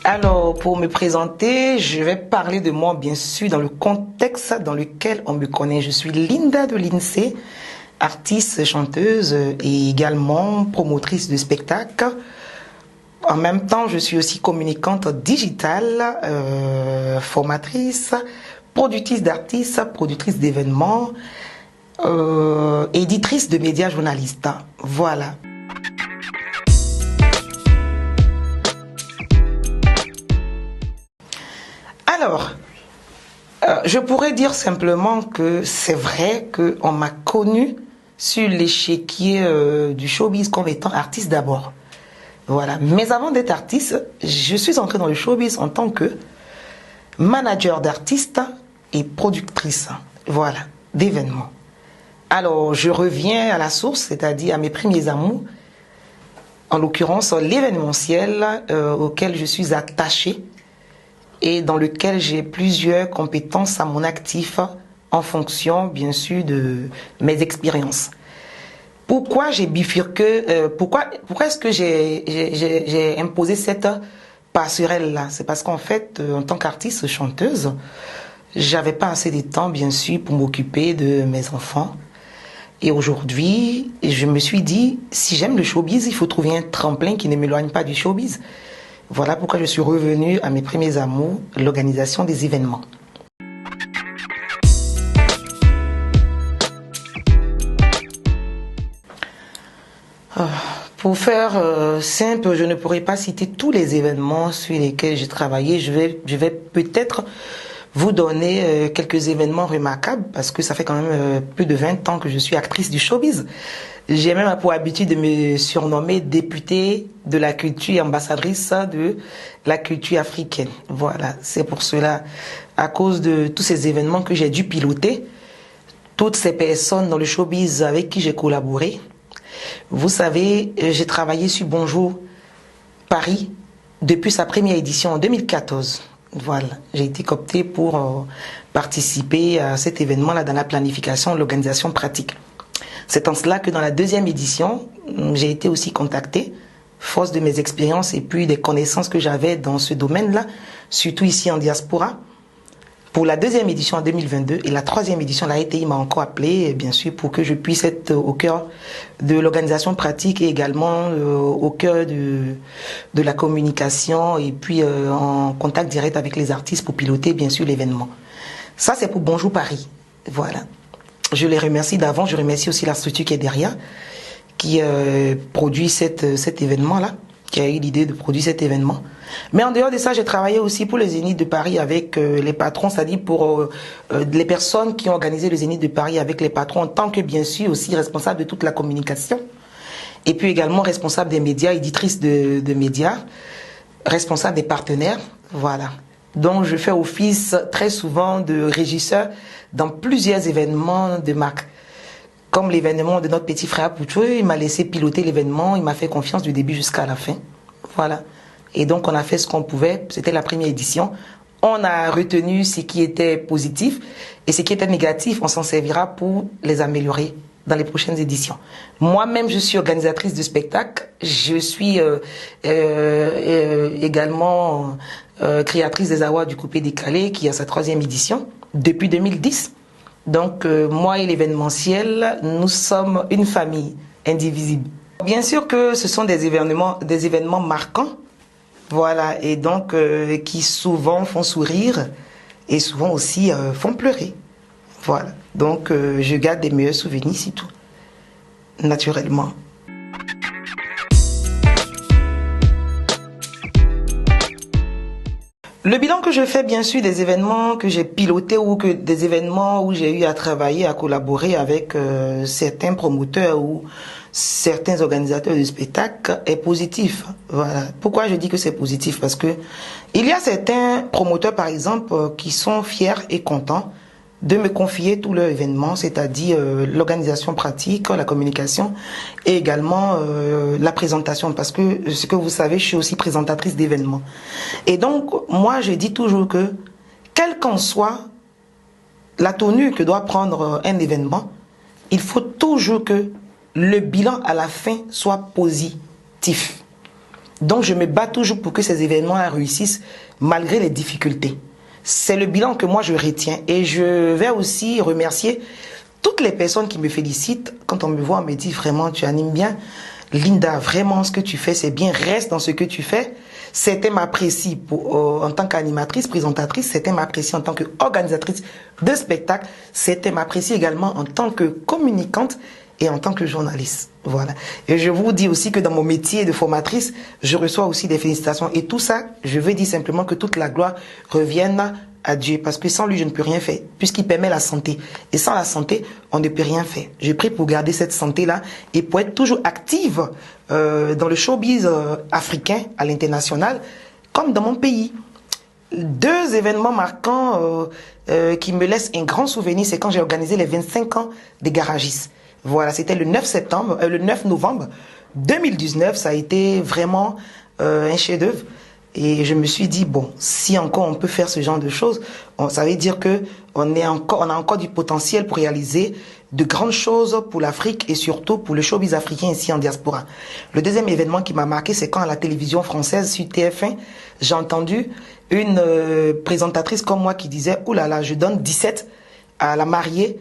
Alors, pour me présenter, je vais parler de moi, bien sûr, dans le contexte dans lequel on me connaît. Je suis Linda de l'INSEE, artiste, chanteuse et également promotrice de spectacles. En même temps, je suis aussi communicante digitale, formatrice, productrice d'artistes, productrice d'événements, éditrice de médias, journaliste. Voilà. Alors, je pourrais dire simplement que c'est vrai qu'on m'a connue sur l'échiquier du showbiz comme étant artiste d'abord. Voilà. Mais avant d'être artiste, je suis entrée dans le showbiz en tant que manager d'artistes et productrice, voilà, d'événements. Alors, je reviens à la source, c'est-à-dire à mes premiers amours, en l'occurrence l'événementiel auquel je suis attachée et dans lequel j'ai plusieurs compétences à mon actif en fonction, bien sûr, de mes expériences. Pourquoi j'ai bifurqué, pourquoi est-ce que j'ai imposé cette passerelle-là? C'est parce qu'en fait, en tant qu'artiste chanteuse, j'avais pas assez de temps, bien sûr, pour m'occuper de mes enfants. Et aujourd'hui, je me suis dit, si j'aime le showbiz, il faut trouver un tremplin qui ne m'éloigne pas du showbiz. Voilà pourquoi je suis revenue à mes premiers amours, l'organisation des événements. Pour faire simple, je ne pourrais pas citer tous les événements sur lesquels j'ai travaillé. Je vais peut-être vous donner quelques événements remarquables parce que ça fait quand même plus de 20 ans que je suis actrice du showbiz. J'ai même pour habitude de me surnommer députée de la culture et ambassadrice de la culture africaine. Voilà, c'est pour cela, à cause de tous ces événements que j'ai dû piloter, toutes ces personnes dans le showbiz avec qui j'ai collaboré. Vous savez, j'ai travaillé sur Bonjour Paris depuis sa première édition en 2014. Voilà, j'ai été cooptée pour participer à cet événement-là dans la planification, l'organisation pratique. C'est en cela que dans la deuxième édition, j'ai été aussi contactée, force de mes expériences et puis des connaissances que j'avais dans ce domaine-là, surtout ici en diaspora. Pour la deuxième édition en 2022 et la troisième édition, la RTI m'a encore appelé, bien sûr, pour que je puisse être au cœur de l'organisation pratique et également au cœur de la communication et puis en contact direct avec les artistes pour piloter, bien sûr, l'événement. Ça, c'est pour Bonjour Paris. Voilà. Je les remercie d'avant. Je remercie aussi la structure qui est derrière, qui produit cet événement-là, qui a eu l'idée de produire cet événement. Mais en dehors de ça, j'ai travaillé aussi pour le Zénith de Paris avec les patrons, c'est-à-dire pour les personnes qui ont organisé le Zénith de Paris avec les patrons, en tant que, bien sûr, aussi responsable de toute la communication. Et puis également responsable des médias, éditrice de médias, responsable des partenaires. Voilà. Donc, je fais office très souvent de régisseur dans plusieurs événements de marque. Comme l'événement de notre petit frère Pouchou, il m'a laissé piloter l'événement, il m'a fait confiance du début jusqu'à la fin. Voilà. Et donc, on a fait ce qu'on pouvait. C'était la première édition. On a retenu ce qui était positif et ce qui était négatif, on s'en servira pour les améliorer dans les prochaines éditions. Moi-même, je suis organisatrice de spectacles. Je suis également créatrice des Awards du Coupé Décalé, qui a sa troisième édition depuis 2010. Donc, moi et l'événementiel, nous sommes une famille indivisible. Bien sûr que ce sont des événements marquants, voilà, et donc qui souvent font sourire et souvent aussi font pleurer. Voilà, donc je garde des meilleurs souvenirs, c'est tout, naturellement. Le bilan que je fais, bien sûr, des événements que j'ai pilotés ou que des événements où j'ai eu à travailler, à collaborer avec certains promoteurs ou certains organisateurs de spectacles est positif. Voilà. Pourquoi je dis que c'est positif? Parce que il y a certains promoteurs, par exemple, qui sont fiers et contents de me confier tout leur événement, c'est-à-dire l'organisation pratique, la communication et également la présentation, parce que ce que vous savez, je suis aussi présentatrice d'événements. Et donc, moi, je dis toujours que, quelle qu'en soit la tenue que doit prendre un événement, il faut toujours que le bilan à la fin soit positif. Donc je me bats toujours pour que ces événements réussissent malgré les difficultés. C'est le bilan que moi je retiens. Et je vais aussi remercier toutes les personnes qui me félicitent. Quand on me voit, on me dit vraiment tu animes bien. Linda, vraiment ce que tu fais c'est bien, reste dans ce que tu fais. Certains m'apprécient en tant qu'animatrice, présentatrice, certains m'apprécient en tant qu'organisatrice de spectacle, certains m'apprécient également en tant que communicante et en tant que journaliste. Voilà. Et je vous dis aussi que dans mon métier de formatrice, je reçois aussi des félicitations. Et tout ça, je veux dire simplement que toute la gloire revienne à Dieu. Parce que sans lui, je ne peux rien faire. Puisqu'il permet la santé. Et sans la santé, on ne peut rien faire. Je prie pour garder cette santé-là et pour être toujours active dans le showbiz africain à l'international, comme dans mon pays. Deux événements marquants qui me laissent un grand souvenir, c'est quand j'ai organisé les 25 ans des garagistes. Voilà, c'était le 9 novembre 2019. Ça a été vraiment un chef-d'œuvre. Et je me suis dit, bon, si encore on peut faire ce genre de choses, ça veut dire que on a encore du potentiel pour réaliser de grandes choses pour l'Afrique et surtout pour le showbiz africain ici en diaspora. Le deuxième événement qui m'a marqué, c'est quand à la télévision française, sur TF1, j'ai entendu une présentatrice comme moi qui disait, oh là là, je donne 17 à la mariée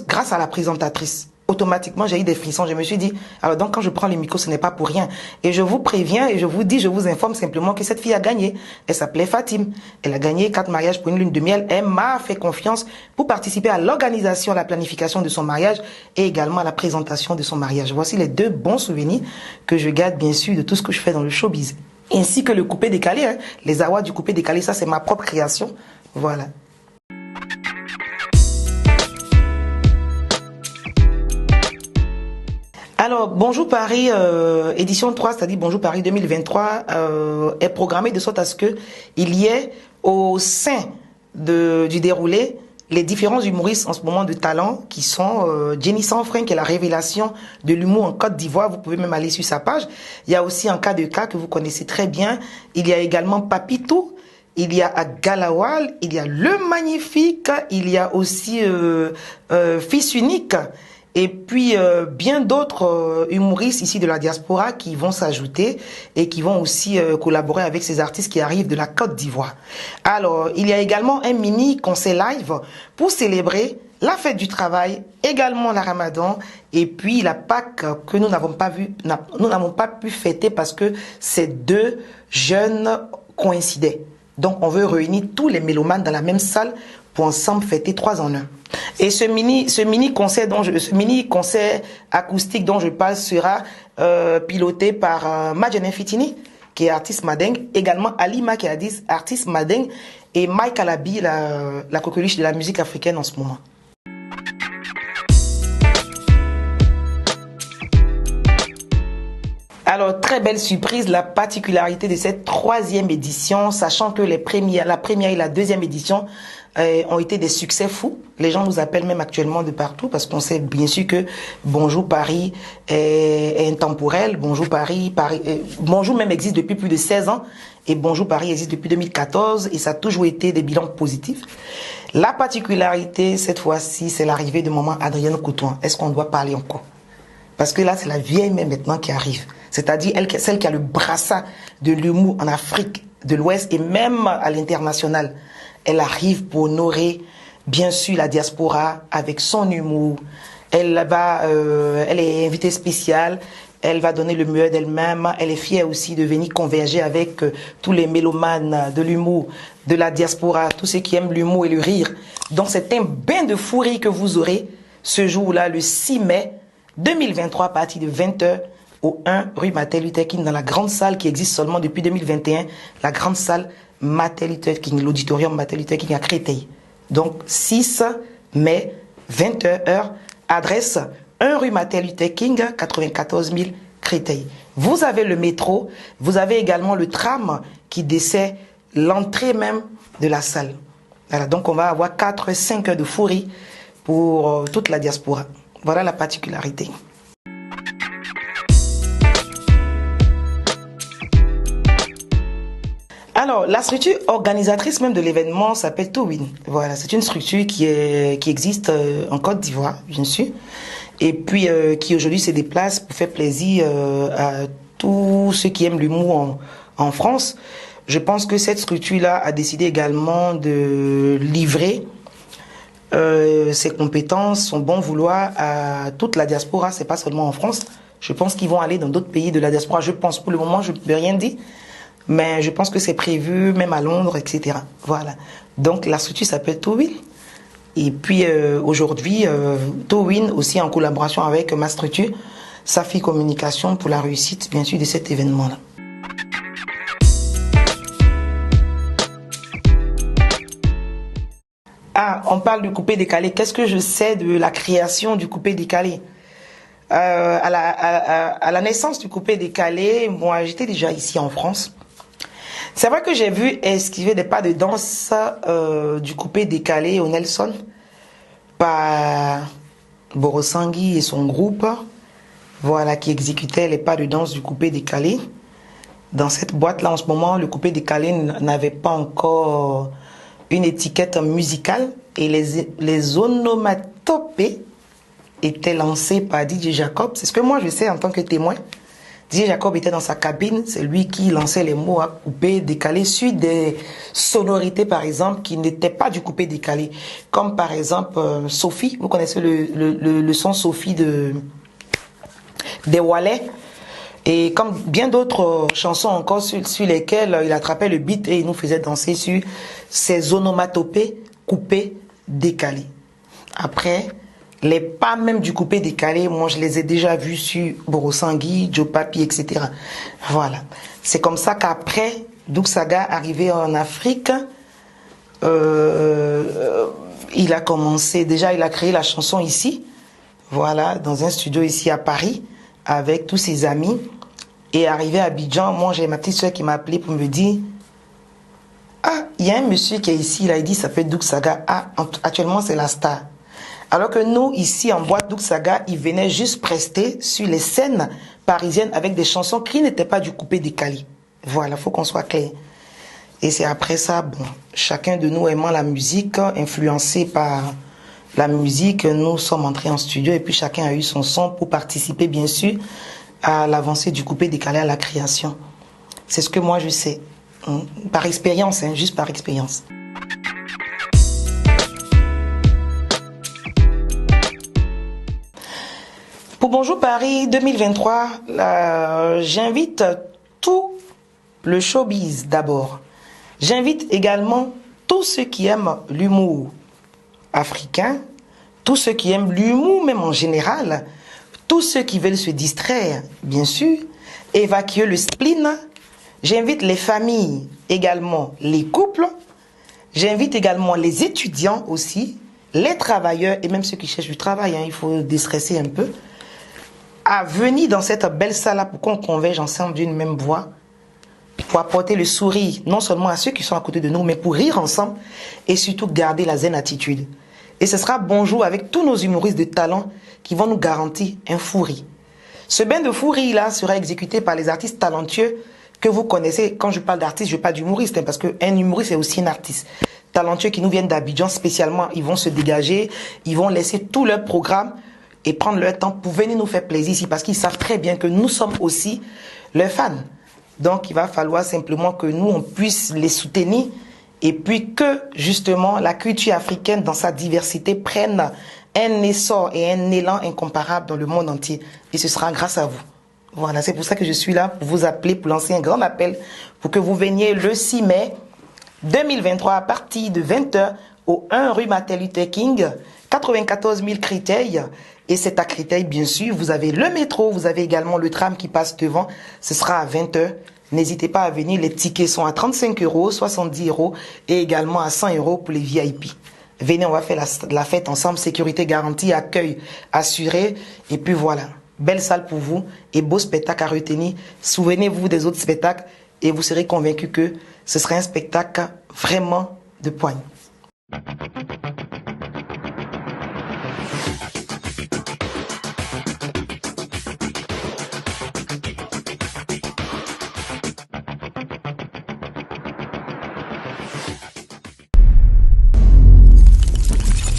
grâce à la présentatrice. Automatiquement, j'ai eu des frissons. Je me suis dit, alors donc quand je prends le micro, ce n'est pas pour rien. Et je vous préviens et je vous dis, je vous informe simplement que cette fille a gagné. Elle s'appelait Fatim. Elle a gagné 4 mariages pour une lune de miel. Elle m'a fait confiance pour participer à l'organisation, à la planification de son mariage et également à la présentation de son mariage. Voici les deux bons souvenirs que je garde bien sûr de tout ce que je fais dans le showbiz. Ainsi que le coupé décalé. Les awards du coupé décalé, ça c'est ma propre création. Voilà. Alors, Bonjour Paris, édition 3, c'est-à-dire Bonjour Paris 2023, est programmée de sorte à ce que il y ait au sein du déroulé les différents humoristes en ce moment de talent qui sont Jenny Sanfrein, qui est la révélation de l'humour en Côte d'Ivoire. Vous pouvez même aller sur sa page. Il y a aussi un cas de cas que vous connaissez très bien. Il y a également Papitou. Il y a Galawal, il y a Le Magnifique, il y a aussi Fils Unique. Et puis bien d'autres humoristes ici de la diaspora qui vont s'ajouter et qui vont aussi collaborer avec ces artistes qui arrivent de la Côte d'Ivoire. Alors, il y a également un mini concert live pour célébrer la fête du travail, également la Ramadan et puis la Pâques que nous n'avons pas pu fêter parce que ces deux jeûnes coïncidaient. Donc, on veut réunir tous les mélomanes dans la même salle pour ensemble fêter 3 en 1. Et ce mini concert acoustique dont je parle sera piloté par Madjane Fitini, qui est artiste madingue, également Alima, qui est artiste madingue, et Mike Alabi, la coqueluche de la musique africaine en ce moment. Alors, très belle surprise, la particularité de cette 3e édition, sachant que la première et la 2e édition ont été des succès fous. Les gens nous appellent même actuellement de partout parce qu'on sait bien sûr que Bonjour Paris est intemporel. Bonjour Paris, Bonjour même existe depuis plus de 16 ans et Bonjour Paris existe depuis 2014 et ça a toujours été des bilans positifs. La particularité cette fois-ci, c'est l'arrivée de maman Adrienne Coutouin. Est-ce qu'on doit parler encore? Parce que là, c'est la vieille mère maintenant qui arrive. C'est-à-dire celle qui a le brassard de l'humour en Afrique de l'Ouest et même à l'international. Elle arrive pour honorer, bien sûr, la diaspora avec son humour. Elle est invitée spéciale. Elle va donner le mieux d'elle-même. Elle est fière aussi de venir converger avec tous les mélomanes de l'humour, de la diaspora, tous ceux qui aiment l'humour et le rire. Donc, c'est un bain de fou rire que vous aurez ce jour-là, le 6 mai 2023, à partir de 20h, au 1 rue Martin Luther King, dans la grande salle qui existe seulement depuis 2021, la grande salle Martin Luther King, l'auditorium Martin Luther King à Créteil. Donc, 6 mai, 20h, heure, adresse 1 rue Martin Luther King, 94 000 Créteil. Vous avez le métro, vous avez également le tram qui dessert l'entrée même de la salle. Voilà, donc on va avoir 4-5 heures de fou rire pour toute la diaspora. Voilà la particularité. Alors, la structure organisatrice même de l'événement s'appelle Towin. Voilà, c'est une structure qui existe en Côte d'Ivoire, bien sûr, et puis qui aujourd'hui se déplace pour faire plaisir à tous ceux qui aiment l'humour en France. Je pense que cette structure-là a décidé également de livrer ses compétences, son bon vouloir à toute la diaspora, c'est pas seulement en France. Je pense qu'ils vont aller dans d'autres pays de la diaspora. Je pense, pour le moment, je ne peux rien dire, mais je pense que c'est prévu, même à Londres, etc. Voilà. Donc la structure s'appelle Towin. Et puis aujourd'hui, Towin aussi en collaboration avec ma structure, Safi Communication, pour la réussite, bien sûr, de cet événement-là. Ah, on parle du coupé-décalé. Qu'est-ce que je sais de la création du coupé-décalé? À la naissance du coupé-décalé, moi, j'étais déjà ici en France. C'est vrai que j'ai vu esquiver des pas de danse du coupé-décalé au Nelson par Borosangui et son groupe, voilà, qui exécutaient les pas de danse du coupé-décalé. Dans cette boîte-là, en ce moment, le coupé-décalé n'avait pas encore une étiquette musicale et les onomatopées étaient lancées par DJ Jacob. C'est ce que moi je sais en tant que témoin. DJ Jacob était dans sa cabine, c'est lui qui lançait les mots à couper, décalé sur des sonorités par exemple qui n'étaient pas du coupé décalé. Comme par exemple Sophie, vous connaissez le son Sophie des Walais. Et comme bien d'autres chansons encore sur lesquelles il attrapait le beat et il nous faisait danser sur ces onomatopées coupées décalées. Après, les pas même du coupé décalé, moi je les ai déjà vus sur Borosangui, Joe Papi, etc. Voilà. C'est comme ça qu'après, Doug Saga arrivé en Afrique, il a commencé, déjà il a créé la chanson ici, voilà, dans un studio ici à Paris, avec tous ses amis. Et arrivé à Abidjan, moi j'ai ma petite soeur qui m'a appelé pour me dire, ah, il y a un monsieur qui est ici, il a dit, ça s'appelle Doug Saga. Ah, actuellement c'est la star. Alors que nous, ici en boîte, Doug Saga, il venait juste prester sur les scènes parisiennes avec des chansons qui n'étaient pas du coupé décalé. Voilà, faut qu'on soit clair. Et c'est après ça, bon, chacun de nous aimant la musique, influencé par la musique, nous sommes entrés en studio et puis chacun a eu son son pour participer, bien sûr, à l'avancée du coupé décalé à la création. C'est ce que moi je sais. Par expérience, juste par expérience. Pour Bonjour Paris 2023, j'invite tout le showbiz d'abord. J'invite également tous ceux qui aiment l'humour africain, tous ceux qui aiment l'humour même en général, tous ceux qui veulent se distraire, bien sûr, évacuer le spleen. J'invite les familles, également les couples. J'invite également les étudiants aussi, les travailleurs et même ceux qui cherchent du travail, il faut déstresser un peu, à venir dans cette belle salle-là pour qu'on converge ensemble d'une même voix, pour apporter le sourire, non seulement à ceux qui sont à côté de nous, mais pour rire ensemble et surtout garder la zen attitude. Et ce sera Bonjour avec tous nos humoristes de talent qui vont nous garantir un fou rire. Ce bain de fou rire-là sera exécuté par les artistes talentueux que vous connaissez. Quand je parle d'artiste, je parle d'humoriste, parce qu'un humoriste est aussi un artiste. Talentueux qui nous viennent d'Abidjan spécialement, ils vont se dégager, ils vont laisser tout leur programme et prendre leur temps pour venir nous faire plaisir ici, parce qu'ils savent très bien que nous sommes aussi leurs fans. Donc il va falloir simplement que nous, on puisse les soutenir et puis que justement la culture africaine dans sa diversité prenne un essor et un élan incomparable dans le monde entier. Et ce sera grâce à vous. Voilà, c'est pour ça que je suis là pour vous appeler, pour lancer un grand appel pour que vous veniez le 6 mai 2023 à partir de 20h au 1 rue Martin Luther King, 94 000 Créteil. Et c'est à Créteil, bien sûr. Vous avez le métro, vous avez également le tram qui passe devant. Ce sera à 20h. N'hésitez pas à venir. Les tickets sont à 35 €, 70 € et également à 100 € pour les VIP. Venez, on va faire la fête ensemble. Sécurité garantie, accueil assuré. Et puis voilà. Belle salle pour vous et beau spectacle à retenir. Souvenez-vous des autres spectacles et vous serez convaincus que ce sera un spectacle vraiment de poigne.